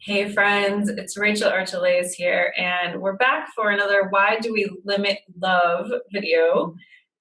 Hey friends, it's Rachel Archelaus here, and we're back for another Why Do We Limit Love video.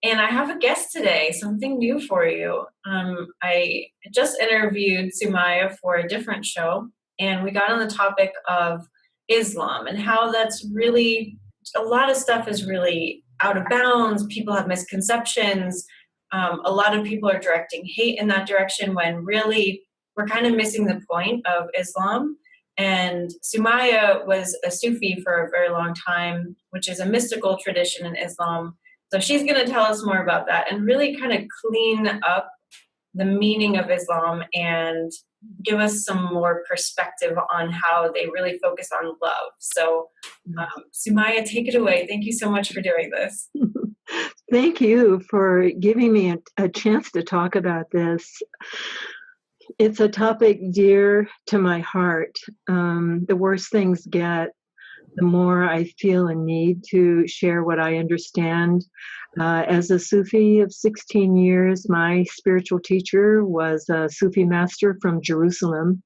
And I have a guest today, something new for you. I just interviewed Sumaya for a different show, and we got on the topic of Islam and how that's really, a lot of stuff is really out of bounds. People have misconceptions. A lot of people are directing hate in that direction when really we're kind of missing the point of Islam. And Sumaya was a Sufi for a very long time, which is a mystical tradition in Islam. So she's going to tell us more about that and really kind of clean up the meaning of Islam and give us some more perspective on how they really focus on love. So Sumaya, take it away. Thank you so much for doing this. Thank you for giving me a chance to talk about this. It's a topic dear to my heart. The worse things get, the more I feel a need to share what I understand. As a Sufi of 16 years, my spiritual teacher was a Sufi master from Jerusalem.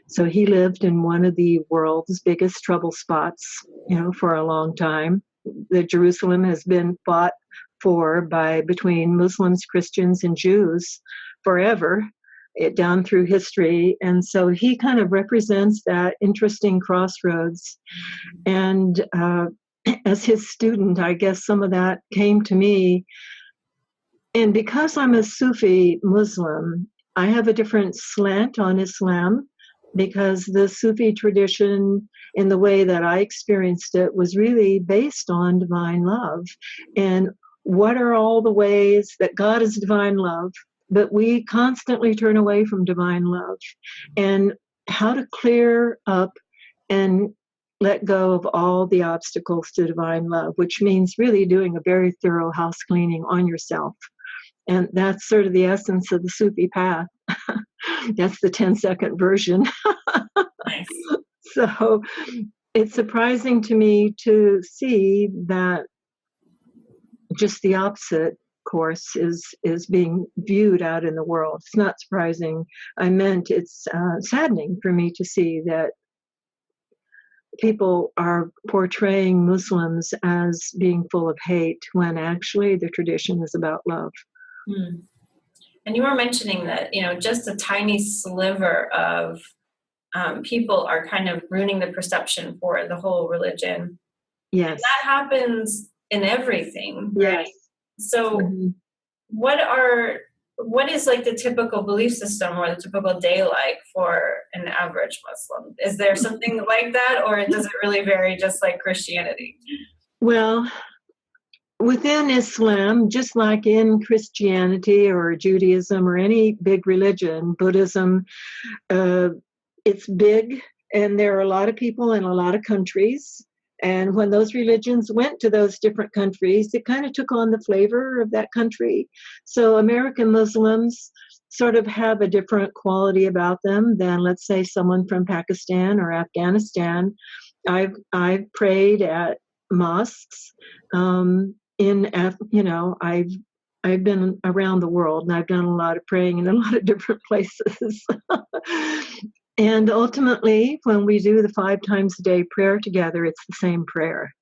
So he lived in one of the world's biggest trouble spots, for a long time. The Jerusalem has been fought for between Muslims, Christians, and Jews forever. Down through history. And so he kind of represents that interesting crossroads. And as his student, I guess some of that came to me. And because I'm a Sufi Muslim, I have a different slant on Islam, because the Sufi tradition, in the way that I experienced it, was really based on divine love. And what are all the ways that God is divine love, but we constantly turn away from divine love, and how to clear up and let go of all the obstacles to divine love, which means really doing a very thorough house cleaning on yourself. And that's sort of the essence of the Sufi path. That's the 10-second version. Nice. So it's surprising to me to see that just the opposite course is being viewed out in the world. It's not surprising. I meant it's saddening for me to see that people are portraying Muslims as being full of hate when actually the tradition is about love. And you were mentioning that, just a tiny sliver of people are kind of ruining the perception for the whole religion. Yes. And that happens in everything, right? Yes. So what is like the typical belief system or the typical day like for an average Muslim? Is there something like that, or does it really vary just like Christianity? Well, within Islam, just like in Christianity or Judaism or any big religion, Buddhism, it's big, and there are a lot of people in a lot of countries. And when those religions went to those different countries, it kind of took on the flavor of that country. So American Muslims sort of have a different quality about them than, let's say, someone from Pakistan or Afghanistan. I've prayed at mosques. I've been around the world, and I've done a lot of praying in a lot of different places. And ultimately, when we do the 5 times a day prayer together, it's the same prayer.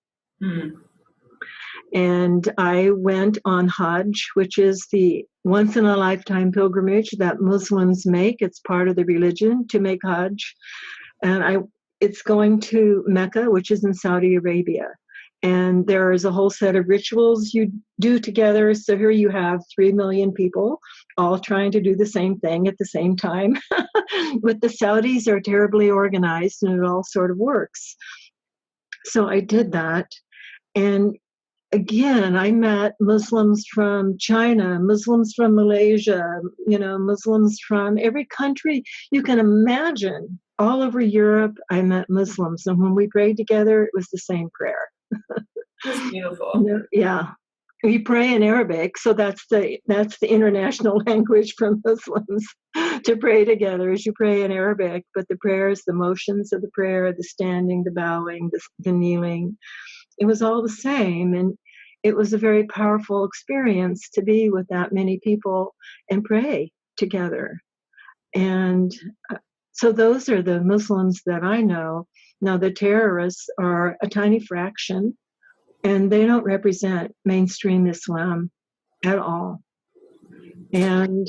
And I went on Hajj, which is the once-in-a-lifetime pilgrimage that Muslims make. It's part of the religion to make Hajj. And it's going to Mecca, which is in Saudi Arabia. And there is a whole set of rituals you do together. So here you have 3 million people all trying to do the same thing at the same time. But the Saudis are terribly organized, and it all sort of works. So I did that. And again, I met Muslims from China, Muslims from Malaysia, Muslims from every country you can imagine. All over Europe, I met Muslims. And when we prayed together, it was the same prayer. That's beautiful. Yeah. We pray in Arabic, so that's the international language for Muslims to pray together, as you pray in Arabic. But the prayers, the motions of the prayer, the standing, the bowing, the kneeling, it was all the same. And it was a very powerful experience to be with that many people and pray together. And So those are the Muslims that I know. Now, the terrorists are a tiny fraction, and they don't represent mainstream Islam at all. And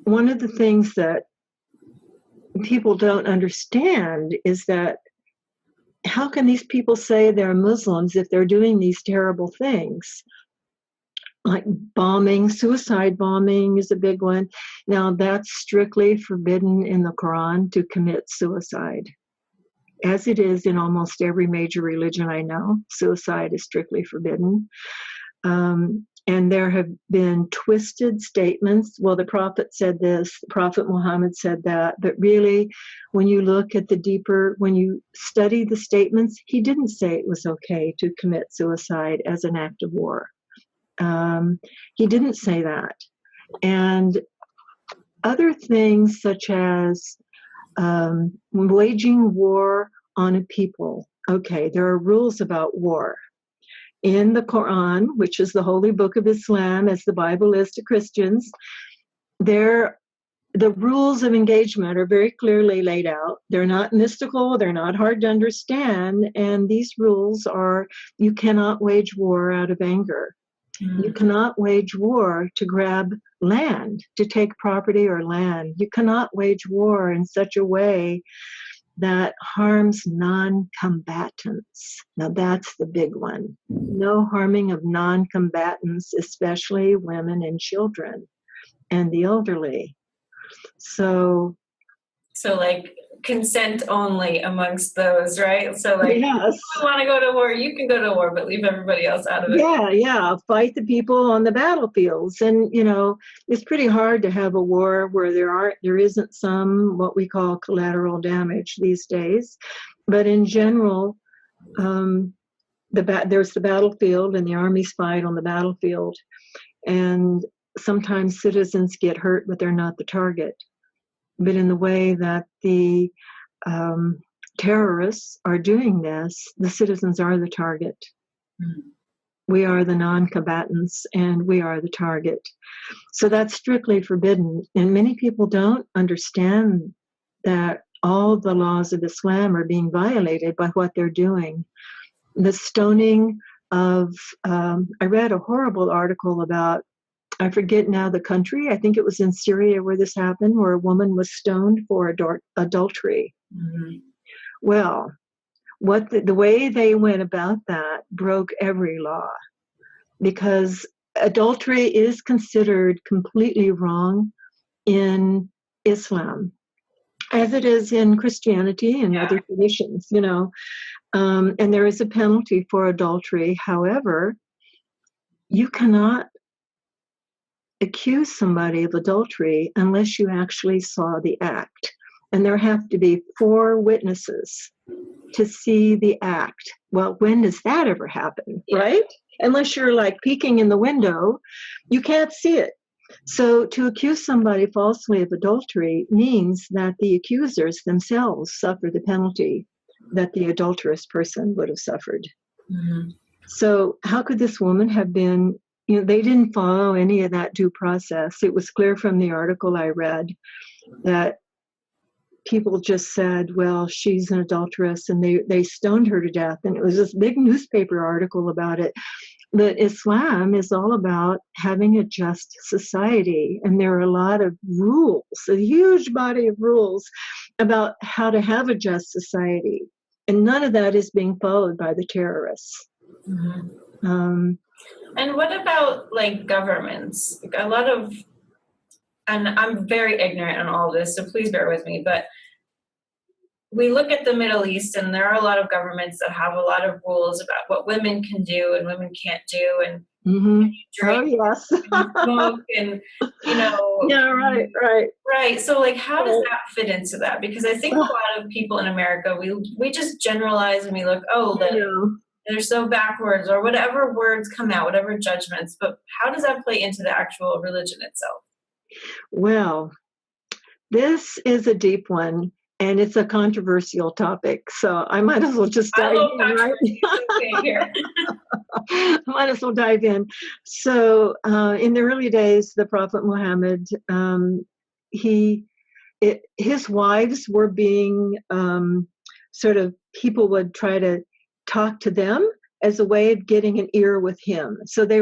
one of the things that people don't understand is that how can these people say they're Muslims if they're doing these terrible things? Like bombing, suicide bombing is a big one. Now, that's strictly forbidden in the Koran to commit suicide. As it is in almost every major religion I know, suicide is strictly forbidden. And there have been twisted statements. Well, the Prophet said this, the Prophet Muhammad said that, but really, when you look at the deeper, when you study the statements, he didn't say it was okay to commit suicide as an act of war. He didn't say that. And other things such as waging war on a people. Okay, there are rules about war. In the Koran, which is the holy book of Islam, as the Bible is to Christians, the rules of engagement are very clearly laid out. They're not mystical, they're not hard to understand, and these rules are, you cannot wage war out of anger. You cannot wage war to grab land, to take property or land. You cannot wage war in such a way that harms non-combatants. Now that's the big one. No harming of non-combatants, especially women and children and the elderly. So like consent only amongst those, right? So like, yes. if you want to go to war, you can go to war, but leave everybody else out of it. Yeah. Fight the people on the battlefields. And, it's pretty hard to have a war where there isn't some, what we call collateral damage these days. But in general, there's the battlefield and the armies fight on the battlefield. And sometimes citizens get hurt, but they're not the target. But in the way that the terrorists are doing this, the citizens are the target. We are the non-combatants, and we are the target. So that's strictly forbidden. And many people don't understand that all the laws of Islam are being violated by what they're doing. The stoning of, I read a horrible article about, I forget now the country, I think it was in Syria where this happened, where a woman was stoned for adultery. Well, the way they went about that broke every law, because adultery is considered completely wrong in Islam, as it is in Christianity and other traditions, and there is a penalty for adultery. However, you cannot accuse somebody of adultery unless you actually saw the act. And there have to be 4 witnesses to see the act. Well, when does that ever happen, right? Unless you're like peeking in the window, you can't see it. So to accuse somebody falsely of adultery means that the accusers themselves suffer the penalty that the adulterous person would have suffered. So how could this woman have been, they didn't follow any of that due process. It was clear from the article I read that people just said, well, she's an adulteress, and they stoned her to death. And it was this big newspaper article about it. But Islam is all about having a just society. And there are a lot of rules, a huge body of rules about how to have a just society. And none of that is being followed by the terrorists. And what about like governments? Like a lot of, and I'm very ignorant on all this, so please bear with me, but we look at the Middle East, and there are a lot of governments that have a lot of rules about what women can do and women can't do, and drink and smoke, and right. So like, how does that fit into that? Because I think a lot of people in America, we just generalize and we look, they're so backwards, or whatever words come out, whatever judgments. But how does that play into the actual religion itself? Well, this is a deep one, and it's a controversial topic. So I might as well just dive in, right? I might as well dive in. So in the early days, the Prophet Muhammad, he his wives were being sort of, people would try to talk to them as a way of getting an ear with him. So they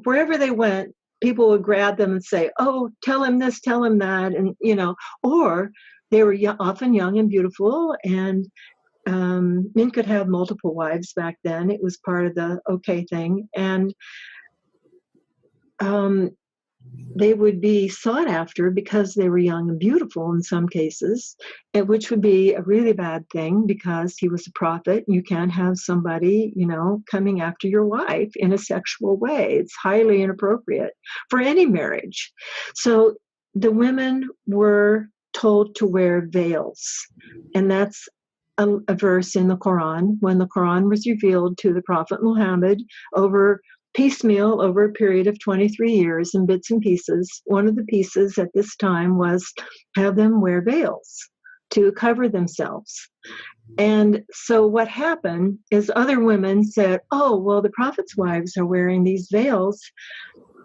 wherever they went, people would grab them and say, oh, tell him this, tell him that. And, or they were often young and beautiful, and men could have multiple wives back then. It was part of the okay thing. And they would be sought after because they were young and beautiful in some cases, which would be a really bad thing because he was a prophet. You can't have somebody, coming after your wife in a sexual way. It's highly inappropriate for any marriage. So the women were told to wear veils. And that's a verse in the Koran. When the Koran was revealed to the Prophet Muhammad piecemeal over a period of 23 years in bits and pieces, one of the pieces at this time was have them wear veils to cover themselves. And so what happened is other women said, oh, well, the Prophet's wives are wearing these veils.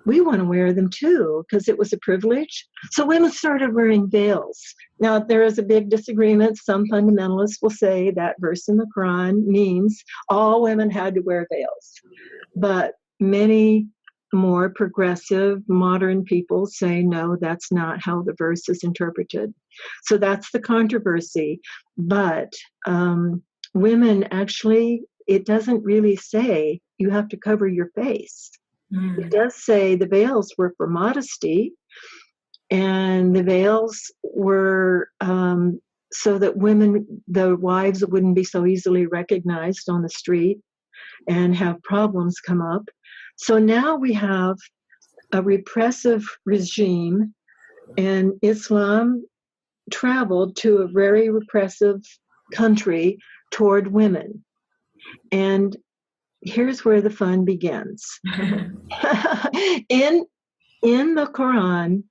We want to wear them too, because it was a privilege. So women started wearing veils. Now, there is a big disagreement. Some fundamentalists will say that verse in the Quran means all women had to wear veils. But many more progressive, modern people say, no, that's not how the verse is interpreted. So that's the controversy. But women actually, it doesn't really say you have to cover your face. It does say the veils were for modesty, and the veils were so that the wives wouldn't be so easily recognized on the street and have problems come up. So now we have a repressive regime, and Islam traveled to a very repressive country toward women. And here's where the fun begins. In the Quran,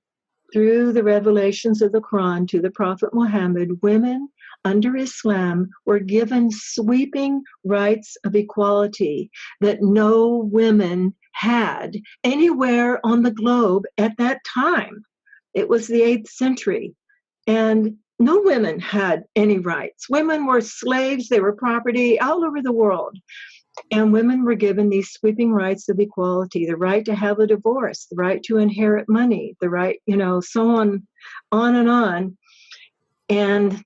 through the revelations of the Quran to the Prophet Muhammad, women under Islam were given sweeping rights of equality that no women had anywhere on the globe at that time. It was the 8th century, and no women had any rights. Women were slaves, they were property all over the world. And women were given these sweeping rights of equality, the right to have a divorce, the right to inherit money, the right, so on and on. And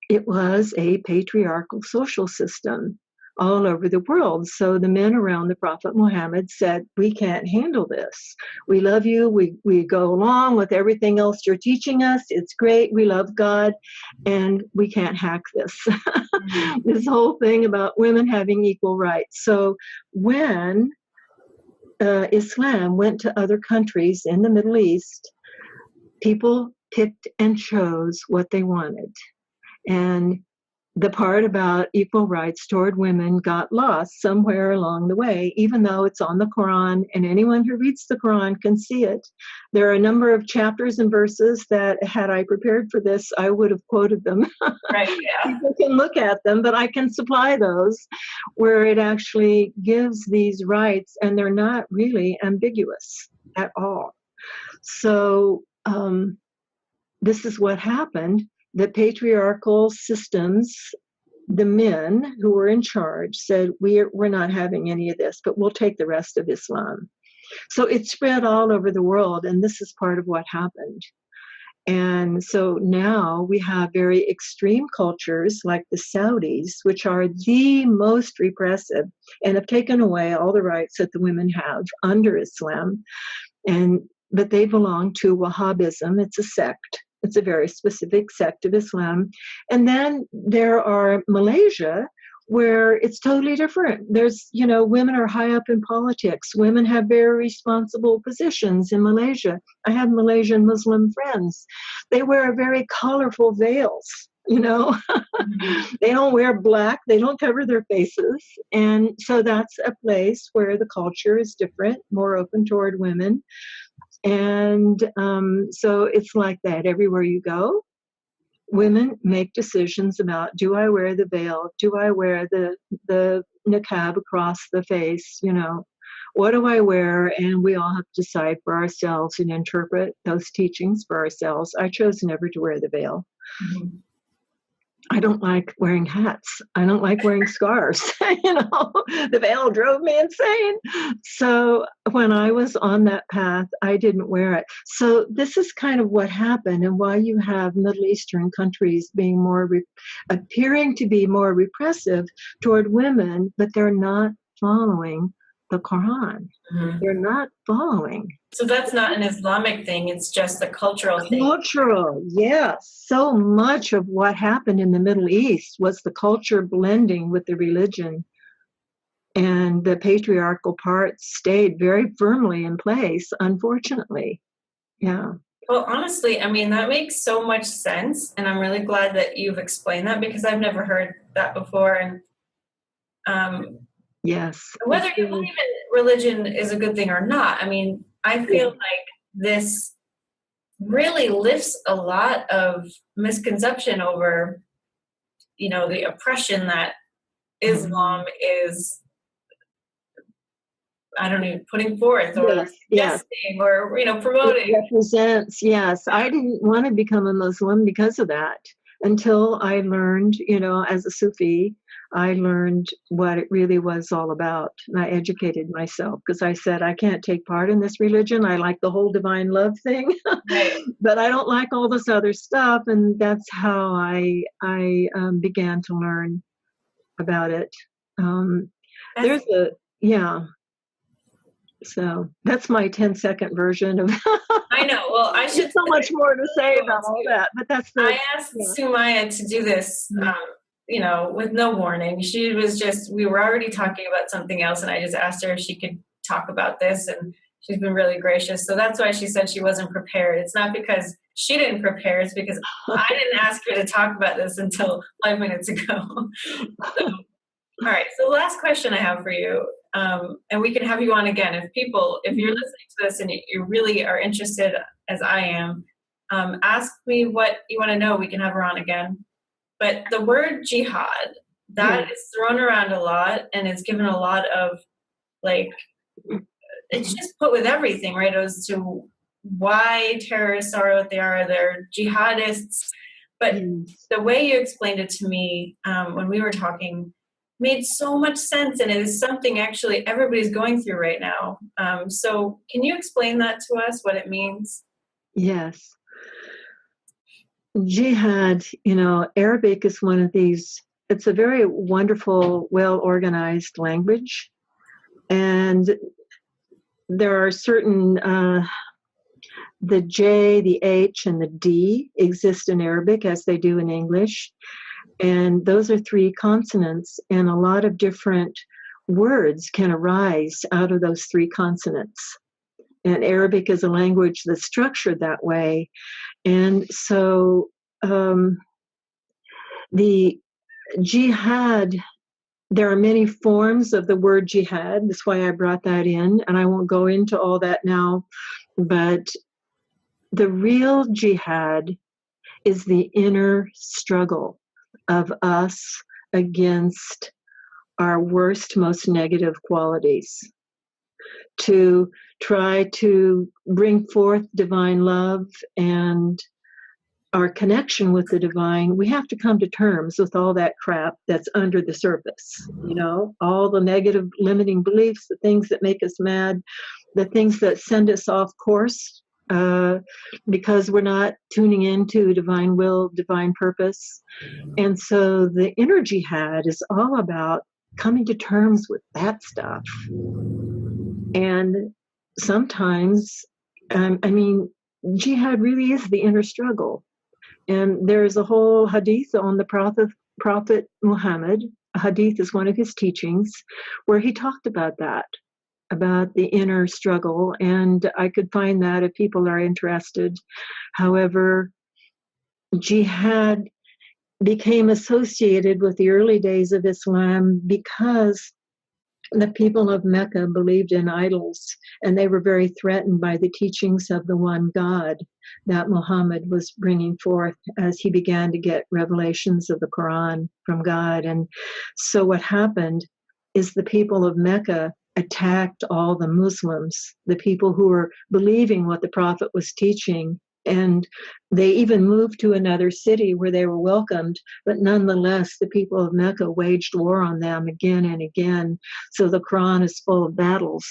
it was a patriarchal social system all over the world. So the men around the Prophet Muhammad said, we can't handle this. We love you. We go along with everything else you're teaching us. It's great. We love God, and we can't hack this. This whole thing about women having equal rights. So when Islam went to other countries in the Middle East, people picked and chose what they wanted. And the part about equal rights toward women got lost somewhere along the way, even though it's on the Quran, and anyone who reads the Quran can see it. There are a number of chapters and verses that, had I prepared for this, I would have quoted them. Right, yeah. People can look at them, but I can supply those where it actually gives these rights, and they're not really ambiguous at all. So this is what happened. The patriarchal systems, the men who were in charge said, we're not having any of this, but we'll take the rest of Islam. So it spread all over the world, and this is part of what happened. And so now we have very extreme cultures like the Saudis, which are the most repressive and have taken away all the rights that the women have under Islam. But they belong to Wahhabism. It's a sect. It's a very specific sect of Islam. And then there are Malaysia, where it's totally different. There's, women are high up in politics. Women have very responsible positions in Malaysia. I have Malaysian Muslim friends. They wear very colorful veils, They don't wear black. They don't cover their faces. And so that's a place where the culture is different, more open toward women. And so it's like that everywhere you go. Women make decisions about, do I wear the veil? Do I wear the niqab across the face, what do I wear? And we all have to decide for ourselves and interpret those teachings for ourselves. I chose never to wear the veil. Mm-hmm. I don't like wearing hats. I don't like wearing scarves. The veil drove me insane. So when I was on that path, I didn't wear it. So this is kind of what happened, and why you have Middle Eastern countries being appearing to be more repressive toward women, but they're not following the Koran. Mm-hmm. They're not following. So that's not an Islamic thing. It's just a cultural thing. Cultural, yes. So much of what happened in the Middle East was the culture blending with the religion. And the patriarchal parts stayed very firmly in place, unfortunately. Yeah. Well, honestly, I mean, that makes so much sense. And I'm really glad that you've explained that, because I've never heard that before. And yes. whether you believe in religion is a good thing or not, I mean, I feel like this really lifts a lot of misconception over, the oppression that Islam is, I don't know, putting forth or suggesting or, promoting. It represents, yes. I didn't want to become a Muslim because of that until I learned, as a Sufi, I learned what it really was all about. And I educated myself, because I said, I can't take part in this religion. I like the whole divine love thing, right. But I don't like all this other stuff. And that's how I began to learn about it. So that's my 10-second version of. I know. Well, I should. So much more to say about all that, but that's. I asked Sumaya to do this, with no warning. She was we were already talking about something else, and I just asked her if she could talk about this, and she's been really gracious. So that's why she said she wasn't prepared. It's not because she didn't prepare; it's because I didn't ask her to talk about this until 5 minutes ago. All right. So the last question I have for you. And we can have you on again if you're listening to this and you really are interested, as I am, ask me what you want to know. We can have her on again. But the word jihad, that is thrown around a lot, and it's given a lot of, it's just put with everything, right? As to why terrorists are what they are. They're jihadists. But the way you explained it to me when we were talking made so much sense, and it is something actually everybody's going through right now. So can you explain that to us, what it means? Yes. Jihad, Arabic is one of these, it's a very wonderful, well-organized language. And there are certain, the J, the H, and the D exist in Arabic as they do in English. And those are 3 consonants, and a lot of different words can arise out of those 3 consonants. And Arabic is a language that's structured that way. And so the jihad, there are many forms of the word jihad. That's why I brought that in, and I won't go into all that now. But the real jihad is the inner struggle of us against our worst, most negative qualities, to try to bring forth divine love and our connection with the divine. We have to come to terms with all that crap that's under the surface, all the negative limiting beliefs, the things that make us mad, the things that send us off course, because we're not tuning into divine will, divine purpose. And so the inner jihad is all about coming to terms with that stuff. And sometimes, jihad really is the inner struggle. And there's a whole hadith on the Prophet Muhammad. A hadith is one of his teachings where he talked about that, about the inner struggle, and I could find that if people are interested. However, jihad became associated with the early days of Islam because the people of Mecca believed in idols, and they were very threatened by the teachings of the one God that Muhammad was bringing forth as he began to get revelations of the Koran from God. And so what happened is the people of Mecca attacked all the Muslims, the people who were believing what the Prophet was teaching. And they even moved to another city where they were welcomed. But nonetheless, the people of Mecca waged war on them again and again. So the Quran is full of battles.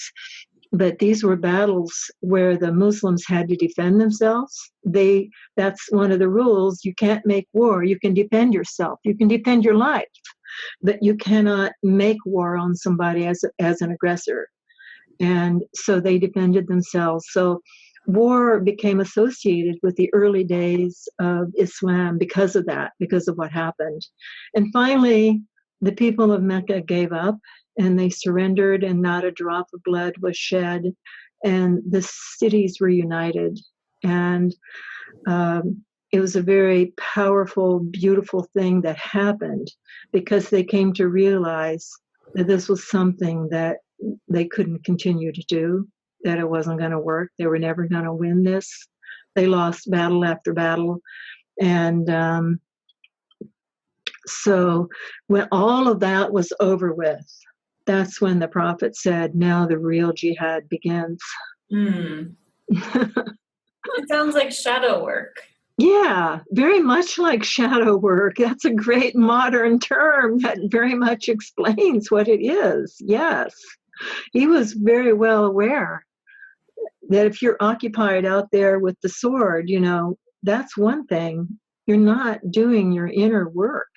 But these were battles where the Muslims had to defend themselves. That's one of the rules. You can't make war. You can defend yourself. You can defend your life. But you cannot make war on somebody as an aggressor. And so they defended themselves. So war became associated with the early days of Islam because of that, because of what happened. And finally, the people of Mecca gave up and they surrendered, and not a drop of blood was shed, and the cities were united. And it was a very powerful, beautiful thing that happened because they came to realize that this was something that they couldn't continue to do, that it wasn't going to work. They were never going to win this. They lost battle after battle. And so when all of that was over with, that's when the Prophet said, now the real jihad begins. It sounds like shadow work. Yeah, very much like shadow work. That's a great modern term that very much explains what it is. Yes. He was very well aware that if you're occupied out there with the sword, that's one thing. You're not doing your inner work,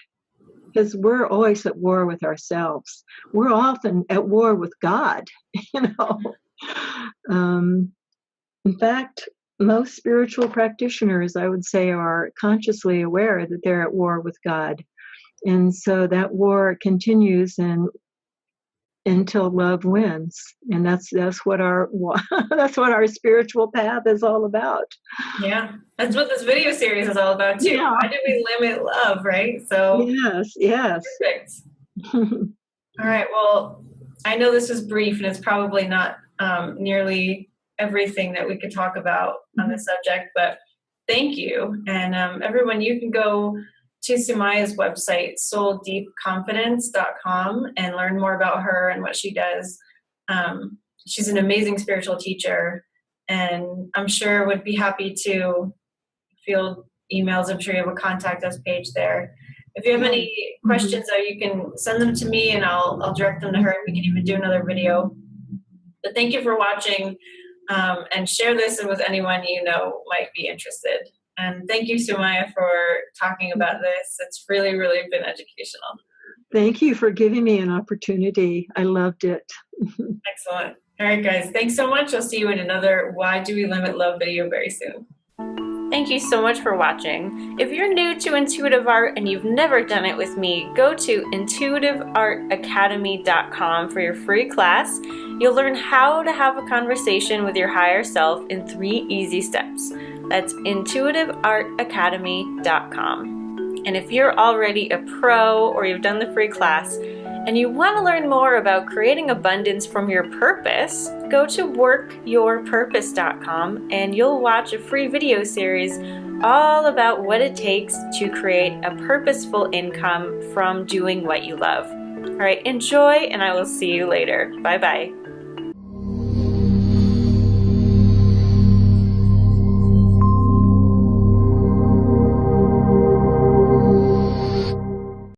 because we're always at war with ourselves. We're often at war with God, In fact, most spiritual practitioners, I would say, are consciously aware that they're at war with God. And so that war continues until love wins. And that's what our that's what our spiritual path is all about. Yeah, that's what this video series is all about too. Yeah. Why do we limit love, right? So yes. Perfect. All right, well, I know this is brief and it's probably not nearly everything that we could talk about on this subject, but thank you. And everyone, you can go to Sumaya's website, souldeepconfidence.com, and learn more about her and what she does. She's an amazing spiritual teacher, and I'm sure would be happy to field emails. I'm sure you have a contact us page there. If you have any questions, though, you can send them to me and I'll direct them to her, and we can even do another video. But thank you for watching, and share this with anyone you know might be interested. And thank you, Sumaya, for talking about this. It's really, really been educational. Thank you for giving me an opportunity. I loved it. Excellent. All right, guys. Thanks so much. I'll see you in another Why Do We Limit Love video very soon. Thank you so much for watching. If you're new to intuitive art and you've never done it with me, go to intuitiveartacademy.com for your free class. You'll learn how to have a conversation with your higher self in 3 easy steps. That's intuitiveartacademy.com. And if you're already a pro or you've done the free class and you want to learn more about creating abundance from your purpose, go to workyourpurpose.com and you'll watch a free video series all about what it takes to create a purposeful income from doing what you love. All right, enjoy, and I will see you later. Bye-bye.